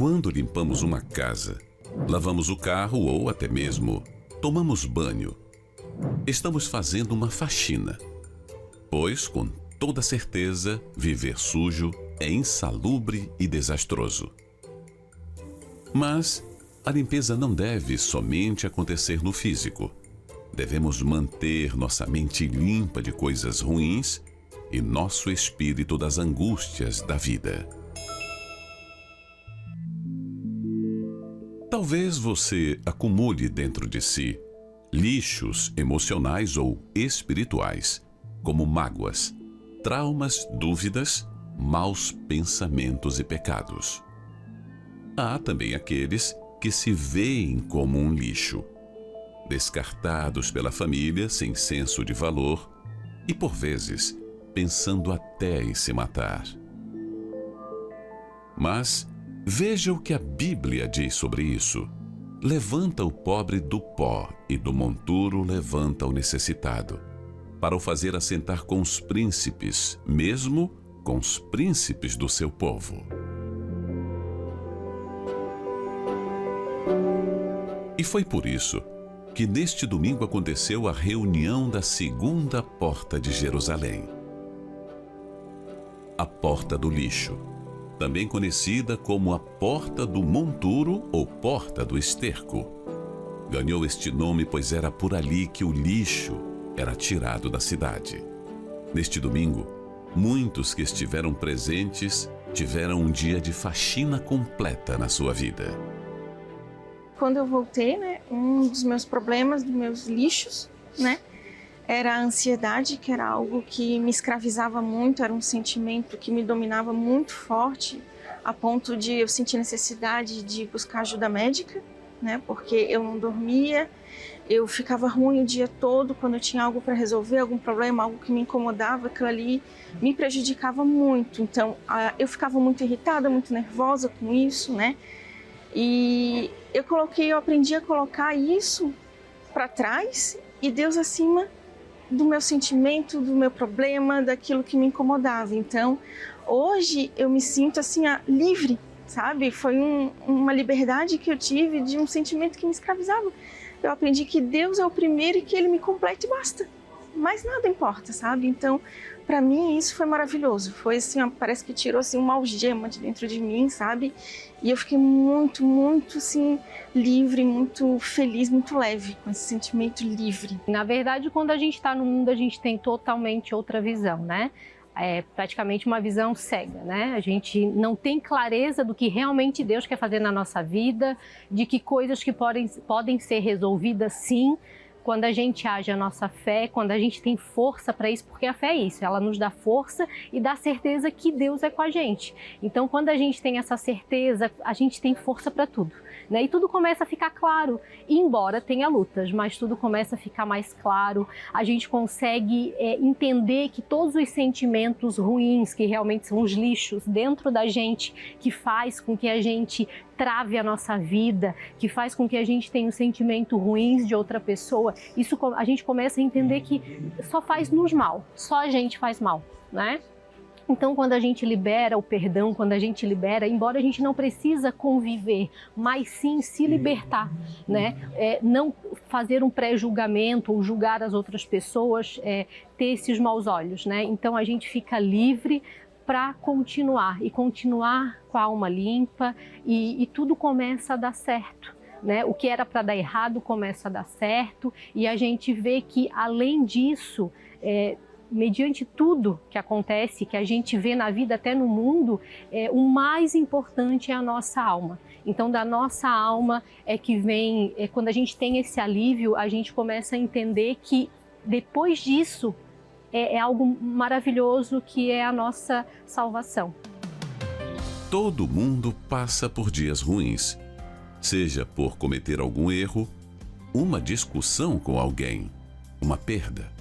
Quando limpamos uma casa, lavamos o carro ou até mesmo tomamos banho, estamos fazendo uma faxina, pois, com toda certeza, viver sujo é insalubre e desastroso. Mas a limpeza não deve somente acontecer no físico. Devemos manter nossa mente limpa de coisas ruins e nosso espírito das angústias da vida. Talvez você acumule dentro de si lixos emocionais ou espirituais, como mágoas, traumas, dúvidas, maus pensamentos e pecados. Há também aqueles que se veem como um lixo, descartados pela família sem senso de valor e, por vezes, pensando até em se matar. Mas veja o que a Bíblia diz sobre isso. Levanta o pobre do pó e do monturo levanta o necessitado, para o fazer assentar com os príncipes, mesmo com os príncipes do seu povo. E foi por isso que neste domingo aconteceu a reunião da segunda porta de Jerusalém. A porta do lixo, também conhecida como a porta do monturo ou porta do esterco. Ganhou este nome pois era por ali que o lixo era tirado da cidade. Neste domingo, muitos que estiveram presentes tiveram um dia de faxina completa na sua vida. Quando eu voltei, um dos meus problemas, dos meus lixos, era a ansiedade, que era algo que me escravizava muito, era um sentimento que me dominava muito forte, a ponto de eu sentir necessidade de buscar ajuda médica, porque eu não dormia, eu ficava ruim o dia todo quando eu tinha algo para resolver, algum problema, algo que me incomodava, aquilo ali me prejudicava muito. Então, eu ficava muito irritada, muito nervosa com isso, E eu aprendi a colocar isso para trás e Deus acima do meu sentimento, do meu problema, daquilo que me incomodava. Então, hoje eu me sinto assim, livre, sabe? Foi uma liberdade que eu tive de um sentimento que me escravizava. Eu aprendi que Deus é o primeiro e que Ele me completa e basta. Mais nada importa, sabe? Então, para mim isso foi maravilhoso. Foi assim, parece que tirou assim uma algema de dentro de mim, sabe? E eu fiquei muito, muito assim livre, muito feliz, muito leve com esse sentimento livre. Na verdade, quando a gente está no mundo, a gente tem totalmente outra visão, É praticamente uma visão cega, A gente não tem clareza do que realmente Deus quer fazer na nossa vida, de que coisas que podem ser resolvidas sim, quando a gente age a nossa fé, quando a gente tem força para isso, porque a fé é isso, ela nos dá força e dá certeza que Deus é com a gente. Então, quando a gente tem essa certeza, a gente tem força para tudo, E tudo começa a ficar claro, embora tenha lutas, mas tudo começa a ficar mais claro, a gente consegue entender que todos os sentimentos ruins, que realmente são os lixos dentro da gente, que faz com que a gente trave a nossa vida, que faz com que a gente tenha um sentimento ruins de outra pessoa, isso a gente começa a entender que só faz nos mal, só a gente faz mal, Então, quando a gente libera o perdão, quando a gente libera, embora a gente não precisa conviver, mas sim se libertar, não fazer um pré-julgamento ou julgar as outras pessoas, ter esses maus olhos, Então, a gente fica livre para continuar com a alma limpa e tudo começa a dar certo. O que era para dar errado começa a dar certo e a gente vê que, além disso, mediante tudo que acontece, que a gente vê na vida, até no mundo, o mais importante é a nossa alma. Então, da nossa alma é que vem, quando a gente tem esse alívio, a gente começa a entender que depois disso é algo maravilhoso, que é a nossa salvação. Todo mundo passa por dias ruins, seja por cometer algum erro, uma discussão com alguém, uma perda,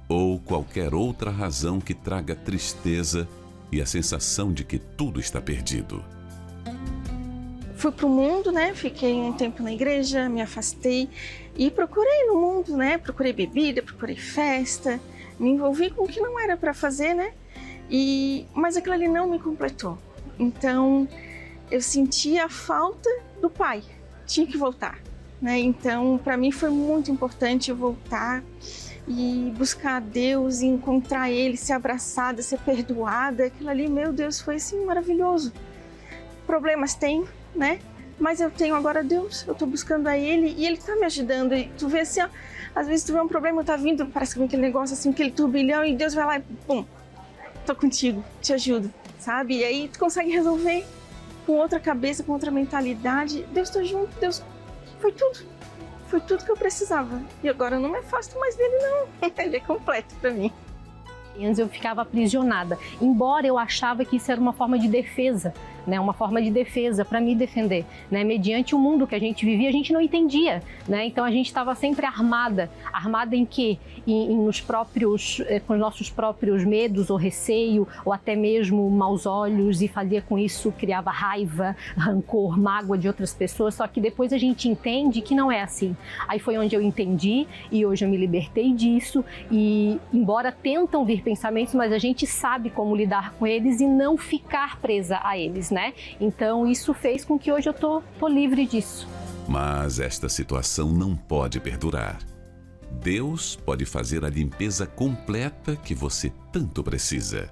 ou qualquer outra razão que traga tristeza e a sensação de que tudo está perdido. Fui pro mundo, Fiquei um tempo na igreja, me afastei e procurei no mundo, Procurei bebida, procurei festa, me envolvi com o que não era para fazer, mas aquilo ali não me completou. Então, eu sentia a falta do pai, tinha que voltar, né? Então, para mim foi muito importante eu voltar e buscar Deus, e encontrar Ele, ser abraçada, ser perdoada. Aquilo ali, meu Deus, foi assim maravilhoso. Problemas tem, né? Mas eu tenho agora Deus, eu tô buscando a Ele e Ele tá me ajudando. E tu vê assim, ó, às vezes tu vê um problema, tá vindo, parece que vem aquele negócio assim, aquele turbilhão, e Deus vai lá e pum, tô contigo, te ajudo, sabe? E aí tu consegue resolver com outra cabeça, com outra mentalidade. Deus tá junto, Deus, foi tudo que eu precisava. E agora eu não me afasto mais dele, não. Ele é completo pra mim. Antes eu ficava aprisionada, embora eu achava que isso era uma forma de defesa, né? Uma forma de defesa para me defender, né? Mediante o mundo que a gente vivia, a gente não entendia, né? Então a gente estava sempre armada em quê? Com os nossos próprios medos ou receio, ou até mesmo maus olhos, e fazia com isso, criava raiva, rancor, mágoa de outras pessoas. Só que depois a gente entende que não é assim. Aí foi onde eu entendi, e hoje eu me libertei disso. E embora tentam vir pensamentos, mas a gente sabe como lidar com eles e não ficar presa a eles, né? Então isso fez com que hoje eu tô livre disso. Mas esta situação não pode perdurar. Deus pode fazer a limpeza completa que você tanto precisa.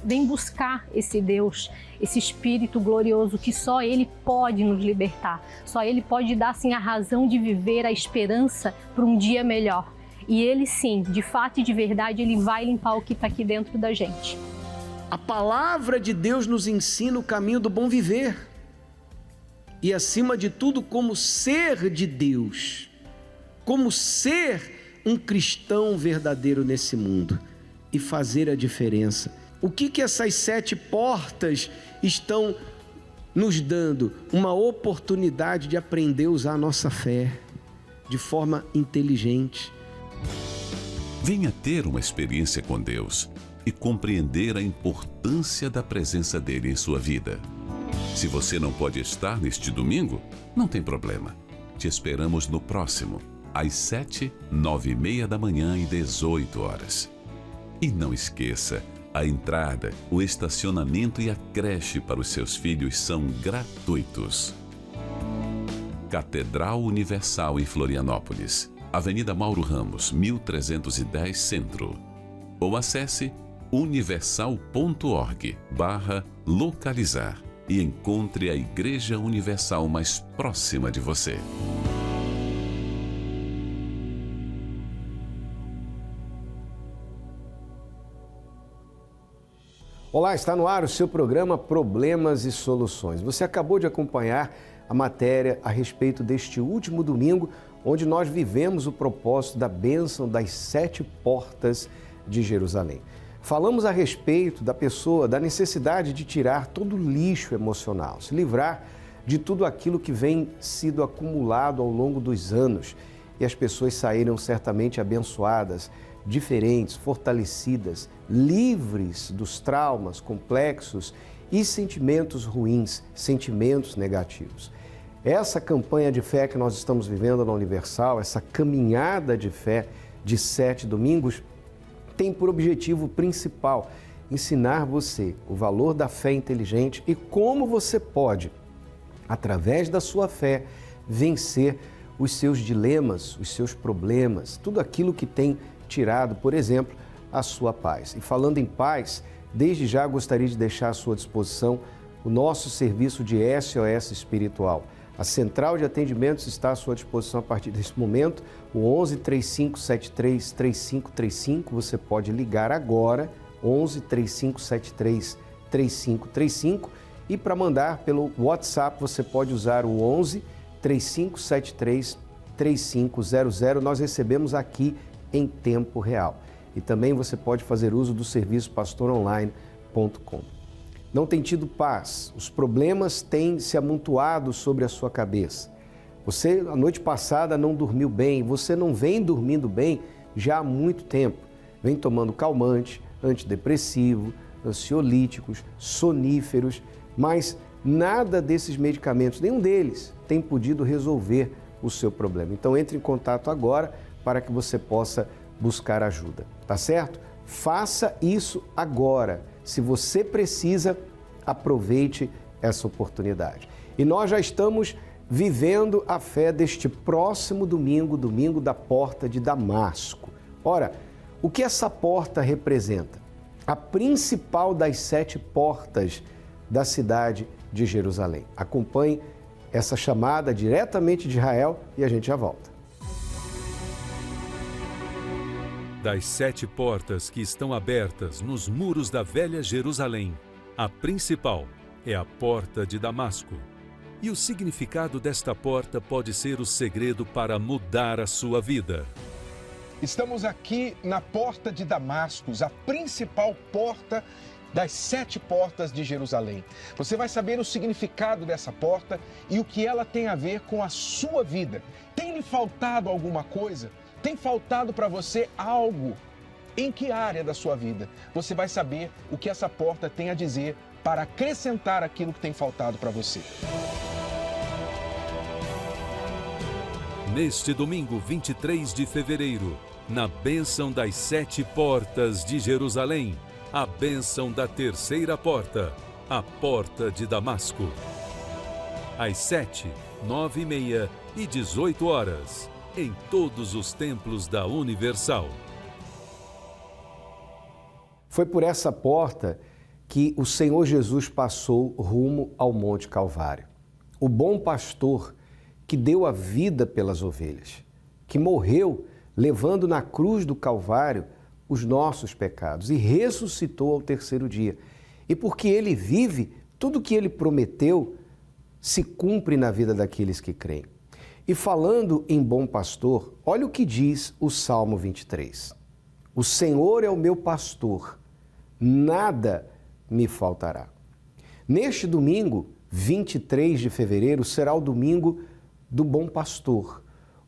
Vem buscar esse Deus, esse Espírito glorioso que só Ele pode nos libertar. Só Ele pode dar, assim, a razão de viver, a esperança para um dia melhor. E Ele, sim, de fato e de verdade, Ele vai limpar o que está aqui dentro da gente. A palavra de Deus nos ensina o caminho do bom viver. E, acima de tudo, como ser de Deus. Como ser um cristão verdadeiro nesse mundo. E fazer a diferença. O que essas 7 portas estão nos dando? Uma oportunidade de aprender a usar a nossa fé de forma inteligente. Venha ter uma experiência com Deus e compreender a importância da presença dele em sua vida. Se você não pode estar neste domingo, não tem problema. Te esperamos no próximo, às 7, 9h30 da manhã e 18 horas. E não esqueça, a entrada, o estacionamento e a creche para os seus filhos são gratuitos. Catedral Universal em Florianópolis, Avenida Mauro Ramos, 1310 Centro. Ou acesse universal.org/localizar e encontre a Igreja Universal mais próxima de você. Olá, está no ar o seu programa Problemas e Soluções. Você acabou de acompanhar a matéria a respeito deste último domingo, onde nós vivemos o propósito da bênção das 7 portas de Jerusalém. Falamos a respeito da pessoa, da necessidade de tirar todo o lixo emocional, se livrar de tudo aquilo que vem sido acumulado ao longo dos anos. E as pessoas saíram certamente abençoadas, diferentes, fortalecidas, livres dos traumas complexos e sentimentos ruins, sentimentos negativos. Essa campanha de fé que nós estamos vivendo na Universal, essa caminhada de fé de 7 domingos, tem por objetivo principal ensinar você o valor da fé inteligente e como você pode, através da sua fé, vencer os seus dilemas, os seus problemas, tudo aquilo que tem tirado, por exemplo, a sua paz. E falando em paz, desde já gostaria de deixar à sua disposição o nosso serviço de SOS espiritual. A central de atendimentos está à sua disposição a partir deste momento, o 11 3573 3535. Você pode ligar agora, 11 3573 3535. E para mandar pelo WhatsApp, você pode usar o 11 3573 3500. Nós recebemos aqui em tempo real. E também você pode fazer uso do serviço pastoronline.com. Não tem tido paz, os problemas têm se amontoado sobre a sua cabeça. Você, a noite passada, não dormiu bem, você não vem dormindo bem já há muito tempo. Vem tomando calmante, antidepressivo, ansiolíticos, soníferos, mas nada desses medicamentos, nenhum deles, tem podido resolver o seu problema. Então entre em contato agora para que você possa buscar ajuda, tá certo? Faça isso agora. Se você precisa, aproveite essa oportunidade. E nós já estamos vivendo a fé deste próximo domingo, domingo da porta de Damasco. Ora, o que essa porta representa? A principal das 7 portas da cidade de Jerusalém. Acompanhe essa chamada diretamente de Israel e a gente já volta. Das 7 portas que estão abertas nos muros da velha Jerusalém, a principal é a porta de Damasco. E o significado desta porta pode ser o segredo para mudar a sua vida. Estamos aqui na porta de Damasco, a principal porta das 7 portas de Jerusalém. Você vai saber o significado dessa porta e o que ela tem a ver com a sua vida. Tem lhe faltado alguma coisa? Tem faltado para você algo? Em que área da sua vida? Você vai saber o que essa porta tem a dizer para acrescentar aquilo que tem faltado para você. Neste domingo, 23 de fevereiro, na bênção das 7 portas de Jerusalém, a bênção da terceira porta, a porta de Damasco. Às 7, 9h30 e 18 horas, em todos os templos da Universal. Foi por essa porta que o Senhor Jesus passou rumo ao Monte Calvário. O bom pastor que deu a vida pelas ovelhas, que morreu levando na cruz do Calvário os nossos pecados e ressuscitou ao terceiro dia. E porque ele vive, tudo que ele prometeu se cumpre na vida daqueles que creem. E falando em bom pastor, olha o que diz o Salmo 23. O Senhor é o meu pastor, nada me faltará. Neste domingo, 23 de fevereiro, será o domingo do bom pastor,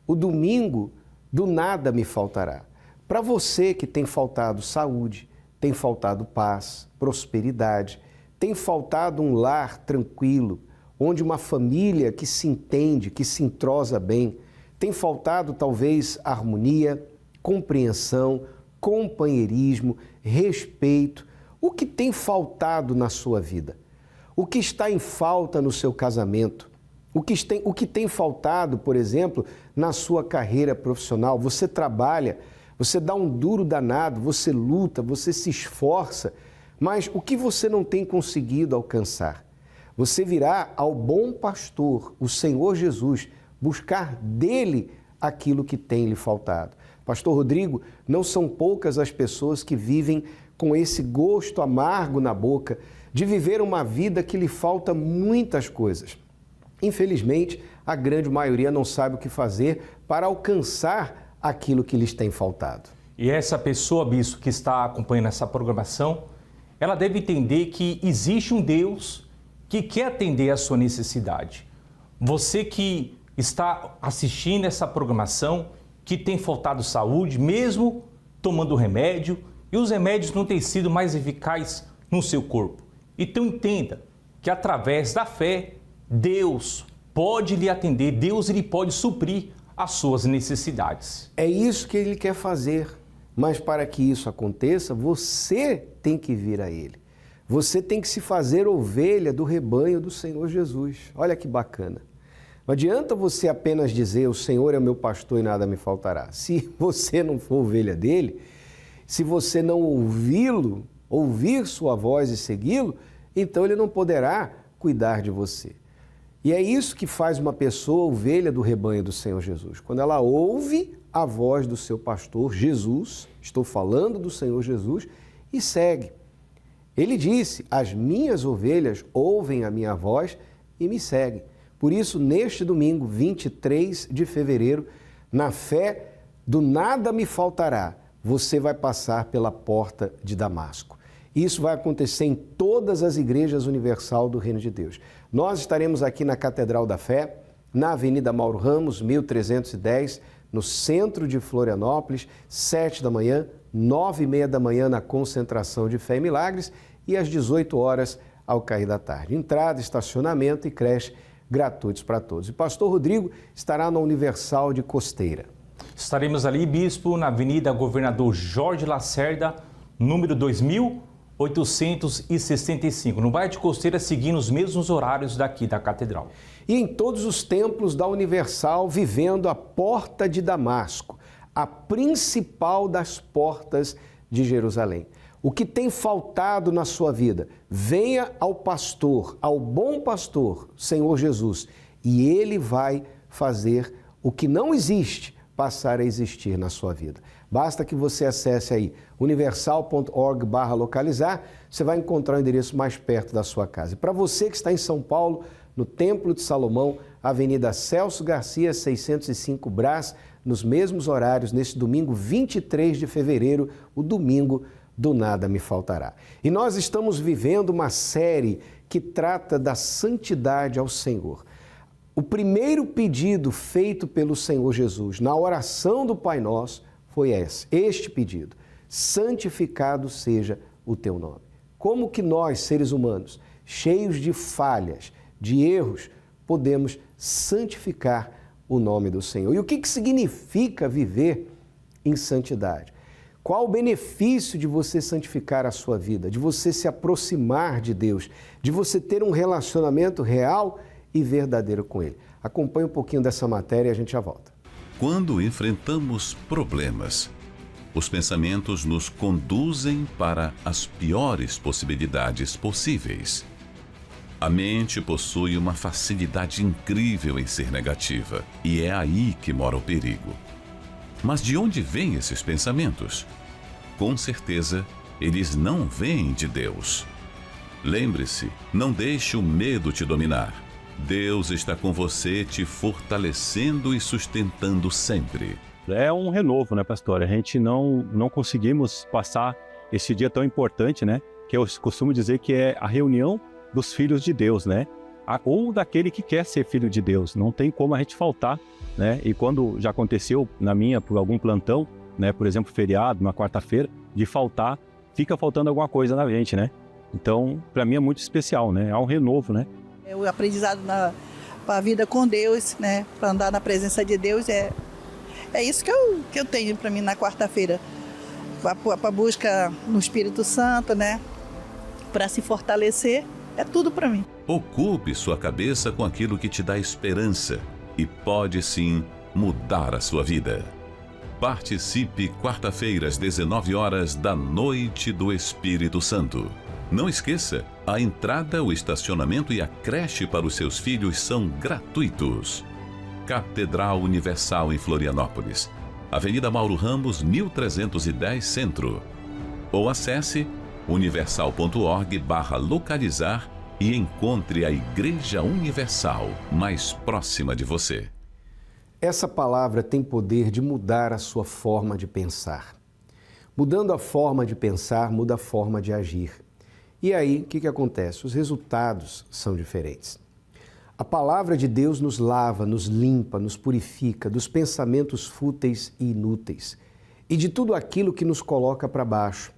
o domingo do nada me faltará. Para você que tem faltado saúde, tem faltado paz, prosperidade, tem faltado um lar tranquilo, onde uma família que se entende, que se entrosa bem, tem faltado talvez harmonia, compreensão, companheirismo, respeito. O que tem faltado na sua vida? O que está em falta no seu casamento? O que tem faltado, por exemplo, na sua carreira profissional? Você trabalha, você dá um duro danado, você luta, você se esforça, mas o que você não tem conseguido alcançar? Você virá ao bom pastor, o Senhor Jesus, buscar dele aquilo que tem lhe faltado. Pastor Rodrigo, não são poucas as pessoas que vivem com esse gosto amargo na boca de viver uma vida que lhe falta muitas coisas. Infelizmente, a grande maioria não sabe o que fazer para alcançar aquilo que lhes tem faltado. E essa pessoa, bispo, que está acompanhando essa programação, ela deve entender que existe um Deus que quer atender a sua necessidade. Você que está assistindo essa programação, que tem faltado saúde, mesmo tomando remédio, e os remédios não têm sido mais eficazes no seu corpo. Então entenda que através da fé, Deus pode lhe atender, Deus ele pode suprir as suas necessidades. É isso que ele quer fazer, mas para que isso aconteça, você tem que vir a ele. Você tem que se fazer ovelha do rebanho do Senhor Jesus. Olha que bacana. Não adianta você apenas dizer, o Senhor é o meu pastor e nada me faltará. Se você não for ovelha dele, se você não ouvi-lo, ouvir sua voz e segui-lo, então ele não poderá cuidar de você. E é isso que faz uma pessoa ovelha do rebanho do Senhor Jesus. Quando ela ouve a voz do seu pastor, Jesus, estou falando do Senhor Jesus, e segue. Ele disse, as minhas ovelhas ouvem a minha voz e me seguem. Por isso, neste domingo, 23 de fevereiro, na fé do nada me faltará, você vai passar pela porta de Damasco. Isso vai acontecer em todas as igrejas universal do Reino de Deus. Nós estaremos aqui na Catedral da Fé, na Avenida Mauro Ramos, 1310, no centro de Florianópolis, 7 da manhã, 9h30 da manhã na concentração de Fé e Milagres e às 18 horas ao cair da tarde. Entrada, estacionamento e creche gratuitos para todos. E Pastor Rodrigo estará na Universal de Costeira. Estaremos ali, bispo, na Avenida Governador Jorge Lacerda, número 2000, 865, no bairro de Costeira, seguindo os mesmos horários daqui da Catedral. E em todos os templos da Universal, vivendo a Porta de Damasco, a principal das portas de Jerusalém. O que tem faltado na sua vida? Venha ao pastor, ao bom pastor, Senhor Jesus, e Ele vai fazer o que não existe passar a existir na sua vida. Basta que você acesse aí universal.org/localizar, você vai encontrar o endereço mais perto da sua casa. E para você que está em São Paulo, no Templo de Salomão, Avenida Celso Garcia, 605 Brás, nos mesmos horários, nesse domingo 23 de fevereiro, o domingo do Nada Me Faltará. E nós estamos vivendo uma série que trata da santidade ao Senhor. O primeiro pedido feito pelo Senhor Jesus na oração do Pai Nosso foi este pedido: santificado seja o teu nome. Como que nós, seres humanos, cheios de falhas, de erros, podemos santificar o nome do Senhor? E o que significa viver em santidade? Qual o benefício de você santificar a sua vida, de você se aproximar de Deus, de você ter um relacionamento real e verdadeiro com Ele? Acompanhe um pouquinho dessa matéria e a gente já volta. Quando enfrentamos problemas, os pensamentos nos conduzem para as piores possibilidades possíveis. A mente possui uma facilidade incrível em ser negativa, e é aí que mora o perigo. Mas de onde vêm esses pensamentos? Com certeza, eles não vêm de Deus. Lembre-se, não deixe o medo te dominar. Deus está com você, te fortalecendo e sustentando sempre. É um renovo, né, pastor? A gente não conseguimos passar esse dia tão importante, né? Que eu costumo dizer que é a reunião dos filhos de Deus, né? Ou daquele que quer ser filho de Deus. Não tem como a gente faltar, né? E quando já aconteceu por algum plantão, né? Por exemplo, feriado, uma quarta-feira, de faltar, fica faltando alguma coisa na gente, né? Então, para mim é muito especial, né? É um renovo, né? O aprendizado para a vida com Deus, né? Para andar na presença de Deus, é isso que eu tenho para mim na quarta-feira. Para busca no Espírito Santo, né? Para se fortalecer, é tudo para mim. Ocupe sua cabeça com aquilo que te dá esperança e pode sim mudar a sua vida. Participe quarta-feira às 19 horas da Noite do Espírito Santo. Não esqueça, a entrada, o estacionamento e a creche para os seus filhos são gratuitos. Catedral Universal em Florianópolis, Avenida Mauro Ramos, 1310 Centro. Ou acesse universal.org/localizar e encontre a Igreja Universal mais próxima de você. Essa palavra tem poder de mudar a sua forma de pensar. Mudando a forma de pensar, muda a forma de agir. E aí, o que acontece? Os resultados são diferentes. A palavra de Deus nos lava, nos limpa, nos purifica dos pensamentos fúteis e inúteis e de tudo aquilo que nos coloca para baixo.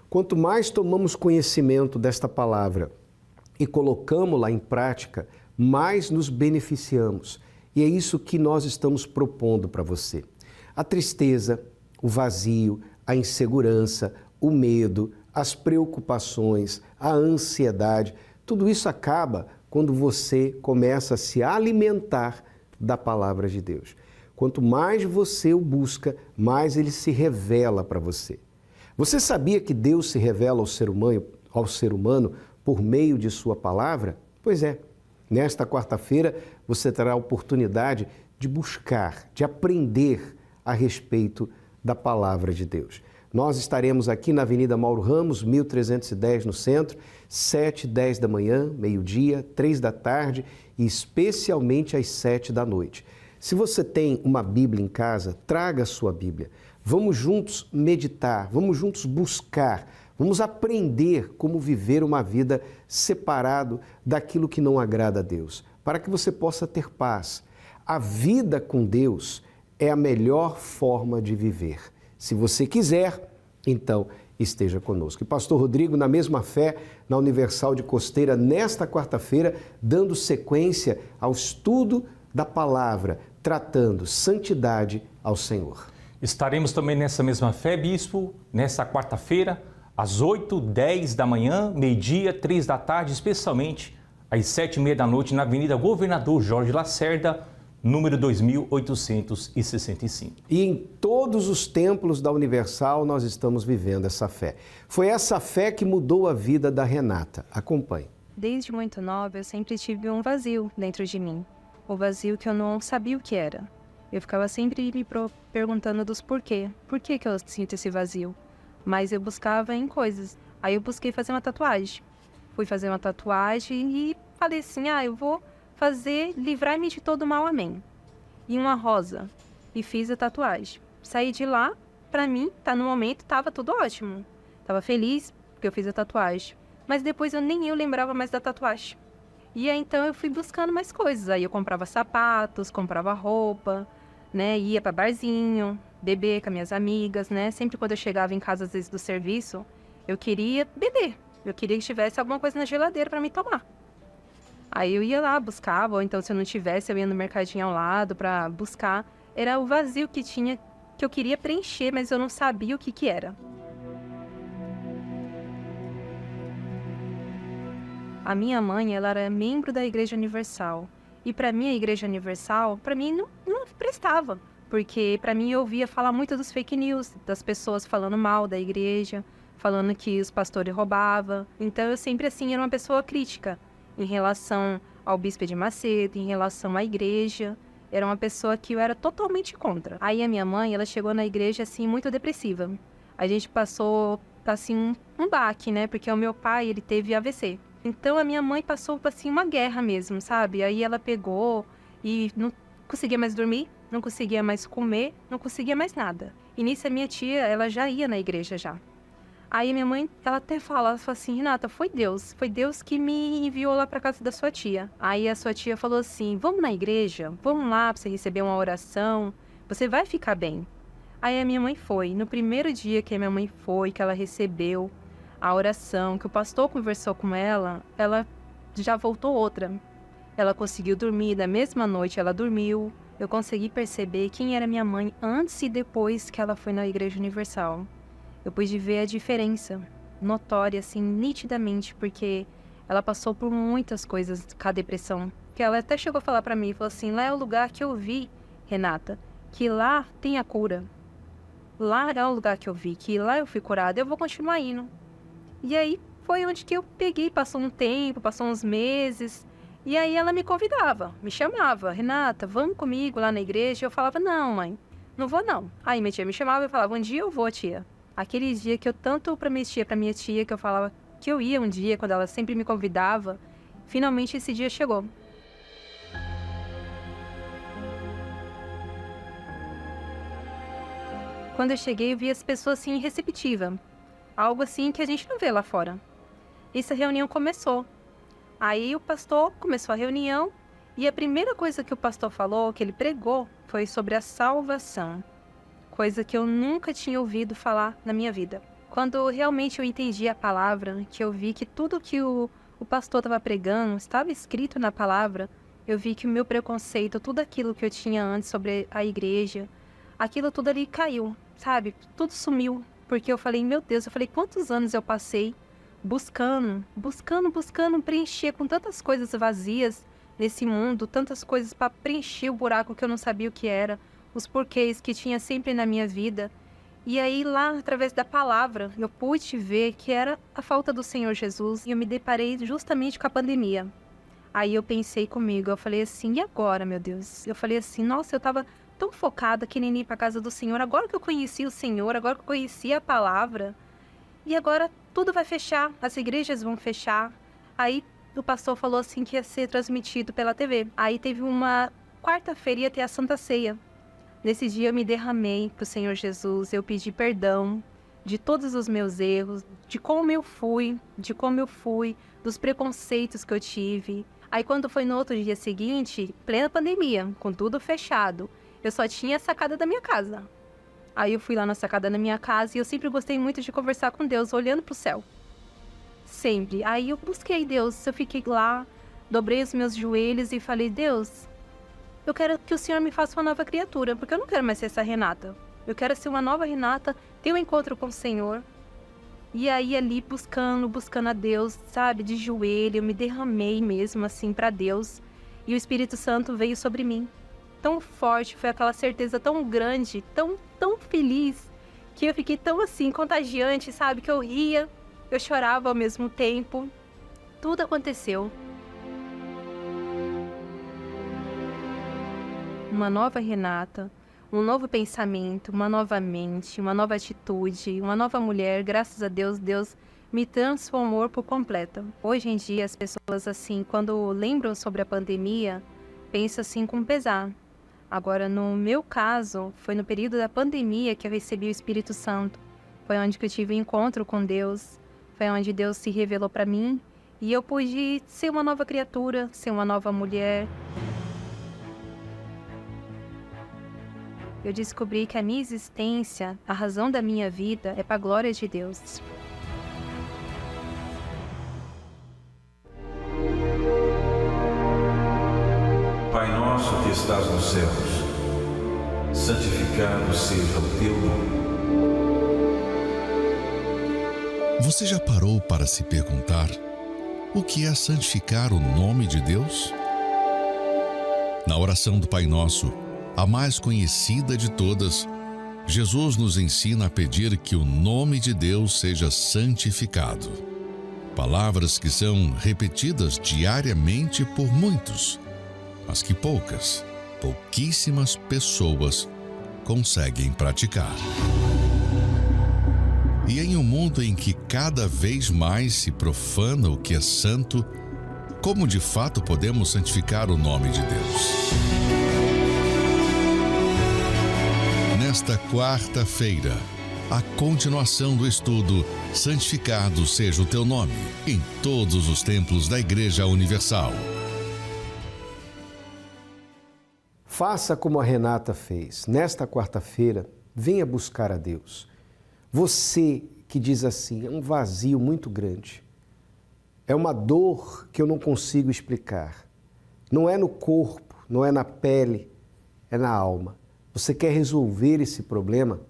Quanto mais tomamos conhecimento desta palavra e colocamos-la em prática, mais nos beneficiamos. E é isso que nós estamos propondo para você. A tristeza, o vazio, a insegurança, o medo, as preocupações, a ansiedade, tudo isso acaba quando você começa a se alimentar da palavra de Deus. Quanto mais você o busca, mais ele se revela para você. Você sabia que Deus se revela ao ser humano por meio de sua palavra? Pois é, nesta quarta-feira você terá a oportunidade de buscar, de aprender a respeito da palavra de Deus. Nós estaremos aqui na Avenida Mauro Ramos, 1310 no centro, 7 e 10 da manhã, meio-dia, 3 da tarde e especialmente às 7 da noite. Se você tem uma Bíblia em casa, traga a sua Bíblia. Vamos juntos meditar, vamos juntos buscar, vamos aprender como viver uma vida separado daquilo que não agrada a Deus, para que você possa ter paz. A vida com Deus é a melhor forma de viver. Se você quiser, então esteja conosco. E Pastor Rodrigo, na mesma fé, na Universal de Costeira, nesta quarta-feira, dando sequência ao estudo da palavra, tratando santidade ao Senhor. Estaremos também nessa mesma fé, Bispo, nessa quarta-feira, às 8, 10 da manhã, meio-dia, 3 da tarde, especialmente às 7h30 da noite na Avenida Governador Jorge Lacerda, número 2865. E em todos os templos da Universal nós estamos vivendo essa fé. Foi essa fé que mudou a vida da Renata. Acompanhe. Desde muito nova, eu sempre tive um vazio dentro de mim. O vazio que eu não sabia o que era. Eu ficava sempre me perguntando dos porquê. Por que eu sinto esse vazio? Mas eu buscava em coisas. Aí eu busquei fazer uma tatuagem. Fui fazer uma tatuagem e falei assim, eu vou fazer, livrar-me de todo mal, amém. E uma rosa. E fiz a tatuagem. Saí de lá, pra mim, no momento, tava tudo ótimo. Tava feliz porque eu fiz a tatuagem. Mas depois nem eu lembrava mais da tatuagem. E aí, então, eu fui buscando mais coisas. Aí eu comprava sapatos, comprava roupa, né? Ia pra barzinho, beber com as minhas amigas, né? Sempre quando eu chegava em casa, às vezes, do serviço, eu queria beber. Eu queria que tivesse alguma coisa na geladeira pra me tomar. Aí eu ia lá, buscava, ou então se eu não tivesse, eu ia no mercadinho ao lado pra buscar. Era o vazio que tinha, que eu queria preencher, mas eu não sabia o que era. A minha mãe, ela era membro da Igreja Universal. E para mim, a Igreja Universal, para mim, não prestava. Porque para mim, eu ouvia falar muito dos fake news, das pessoas falando mal da igreja, falando que os pastores roubavam. Então, eu sempre, assim, era uma pessoa crítica em relação ao Bispo de Macedo, em relação à igreja. Era uma pessoa que eu era totalmente contra. Aí, a minha mãe, ela chegou na igreja, assim, muito depressiva. A gente passou, assim, um baque, né? Porque o meu pai, ele teve AVC. Então, a minha mãe passou, assim, uma guerra mesmo, sabe? Aí ela pegou e não conseguia mais dormir, não conseguia mais comer, não conseguia mais nada. E nisso, a minha tia, ela já ia na igreja já. Aí minha mãe, ela fala assim, Renata, foi Deus que me enviou lá pra casa da sua tia. Aí a sua tia falou assim, vamos na igreja, vamos lá pra você receber uma oração, você vai ficar bem. Aí a minha mãe foi. No primeiro dia que a minha mãe foi, que ela recebeu a oração, que o pastor conversou com ela, ela já voltou outra. Ela conseguiu dormir, da mesma noite ela dormiu. Eu consegui perceber quem era minha mãe antes e depois que ela foi na Igreja Universal. Eu pude ver a diferença, notória, assim, nitidamente, porque ela passou por muitas coisas com a depressão. Que ela até chegou a falar pra mim, falou assim, lá é o lugar que eu vi, Renata, que lá tem a cura. Lá é o lugar que eu vi, que lá eu fui curada, eu vou continuar indo. E aí foi onde que eu peguei, passou um tempo, passou uns meses, e aí ela me convidava, me chamava, Renata, vamos comigo lá na igreja? Eu falava, não, mãe, não vou não. Aí minha tia me chamava e eu falava, um dia eu vou, tia. Aquele dia que eu tanto prometia pra minha tia, que eu falava que eu ia um dia, quando ela sempre me convidava, finalmente esse dia chegou. Quando eu cheguei, eu vi as pessoas assim, receptivas. Algo assim que a gente não vê lá fora. Essa reunião começou. Aí o pastor começou a reunião e a primeira coisa que o pastor falou, que ele pregou, foi sobre a salvação. Coisa que eu nunca tinha ouvido falar na minha vida. Quando realmente eu entendi a palavra, que eu vi que tudo que o pastor estava pregando estava escrito na palavra, eu vi que o meu preconceito, tudo aquilo que eu tinha antes sobre a igreja, aquilo tudo ali caiu, sabe? Tudo sumiu. Porque eu falei, meu Deus, quantos anos eu passei buscando preencher com tantas coisas vazias nesse mundo, tantas coisas para preencher o buraco que eu não sabia o que era, os porquês que tinha sempre na minha vida. E aí lá, através da palavra, eu pude ver que era a falta do Senhor Jesus e eu me deparei justamente com a pandemia. Aí eu pensei comigo, eu falei assim, e agora, meu Deus? Eu falei assim, nossa, eu estava tão focada querendo ir para a casa do Senhor, agora que eu conheci o Senhor, agora que eu conheci a palavra, e agora tudo vai fechar, as igrejas vão fechar. Aí o pastor falou assim que ia ser transmitido pela TV. Aí teve uma quarta-feira, ia ter a Santa Ceia. Nesse dia eu me derramei para o Senhor Jesus, eu pedi perdão de todos os meus erros, de como eu fui, dos preconceitos que eu tive. Aí quando foi no outro dia seguinte, plena pandemia, com tudo fechado, eu só tinha a sacada da minha casa. Aí eu fui lá na sacada da minha casa e eu sempre gostei muito de conversar com Deus, olhando pro céu. Sempre. Aí eu busquei Deus, eu fiquei lá, dobrei os meus joelhos e falei, Deus, eu quero que o Senhor me faça uma nova criatura, porque eu não quero mais ser essa Renata. Eu quero ser uma nova Renata, ter um encontro com o Senhor. E aí ali buscando a Deus, sabe, de joelho, eu me derramei mesmo assim para Deus. E o Espírito Santo veio sobre mim. Tão forte, foi aquela certeza tão grande, tão feliz, que eu fiquei tão assim, contagiante, sabe, que eu ria, eu chorava ao mesmo tempo. Tudo aconteceu. Uma nova Renata, um novo pensamento, uma nova mente, uma nova atitude, uma nova mulher. Graças a Deus, Deus me transformou por completo. Hoje em dia, as pessoas, assim, quando lembram sobre a pandemia, pensam assim com pesar. Agora, no meu caso, foi no período da pandemia que eu recebi o Espírito Santo. Foi onde que eu tive um encontro com Deus, foi onde Deus se revelou para mim e eu pude ser uma nova criatura, ser uma nova mulher. Eu descobri que a minha existência, a razão da minha vida, é para a glória de Deus. Pai nosso que estás nos céus, santificado seja o teu nome. Você já parou para se perguntar o que é santificar o nome de Deus? Na oração do Pai Nosso, a mais conhecida de todas, Jesus nos ensina a pedir que o nome de Deus seja santificado. Palavras que são repetidas diariamente por muitos, mas que pouquíssimas pessoas conseguem praticar. E em um mundo em que cada vez mais se profana o que é santo, como de fato podemos santificar o nome de Deus? Nesta quarta-feira, a continuação do estudo Santificado Seja o Teu Nome, em todos os templos da Igreja Universal. Faça como a Renata fez. Nesta quarta-feira, venha buscar a Deus. Você que diz assim, é um vazio muito grande. É uma dor que eu não consigo explicar. Não é no corpo, não é na pele, é na alma. Você quer resolver esse problema?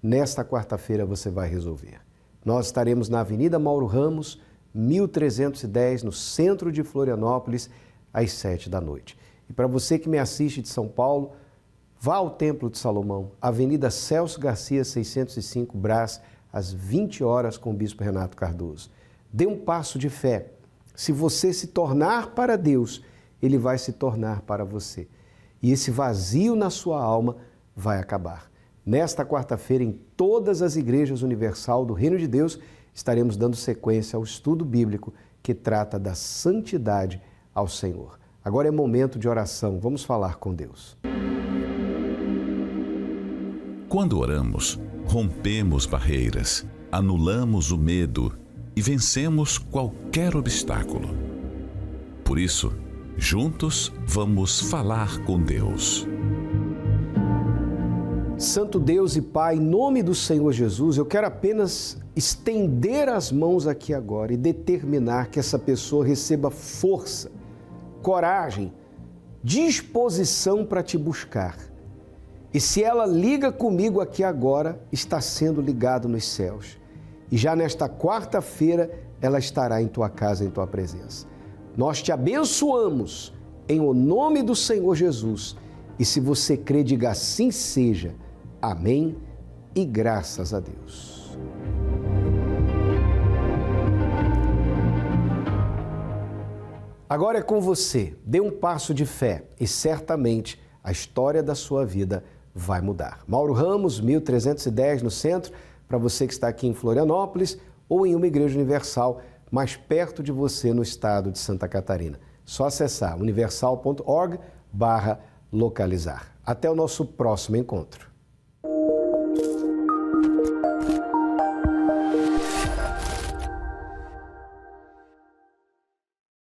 Nesta quarta-feira você vai resolver. Nós estaremos na Avenida Mauro Ramos, 1310, no centro de Florianópolis, às 7h. E para você que me assiste de São Paulo, vá ao Templo de Salomão, Avenida Celso Garcia, 605, Brás, às 20h com o Bispo Renato Cardoso. Dê um passo de fé. Se você se tornar para Deus, Ele vai se tornar para você. E esse vazio na sua alma vai acabar. Nesta quarta-feira, em todas as igrejas universal do Reino de Deus, estaremos dando sequência ao estudo bíblico que trata da santidade ao Senhor. Agora é momento de oração. Vamos falar com Deus. Quando oramos, rompemos barreiras, anulamos o medo e vencemos qualquer obstáculo. Por isso, juntos vamos falar com Deus. Santo Deus e Pai, em nome do Senhor Jesus, eu quero apenas estender as mãos aqui agora e determinar que essa pessoa receba força, coragem, disposição para te buscar. E se ela liga comigo aqui agora, está sendo ligado nos céus. E já nesta quarta-feira, ela estará em tua casa, em tua presença. Nós te abençoamos em o nome do Senhor Jesus. E se você crê, diga assim seja. Amém e graças a Deus. Agora é com você. Dê um passo de fé e certamente a história da sua vida vai mudar. Mauro Ramos, 1310 no centro, para você que está aqui em Florianópolis ou em uma igreja universal mais perto de você no estado de Santa Catarina. Só acessar universal.org/localizar. Até o nosso próximo encontro.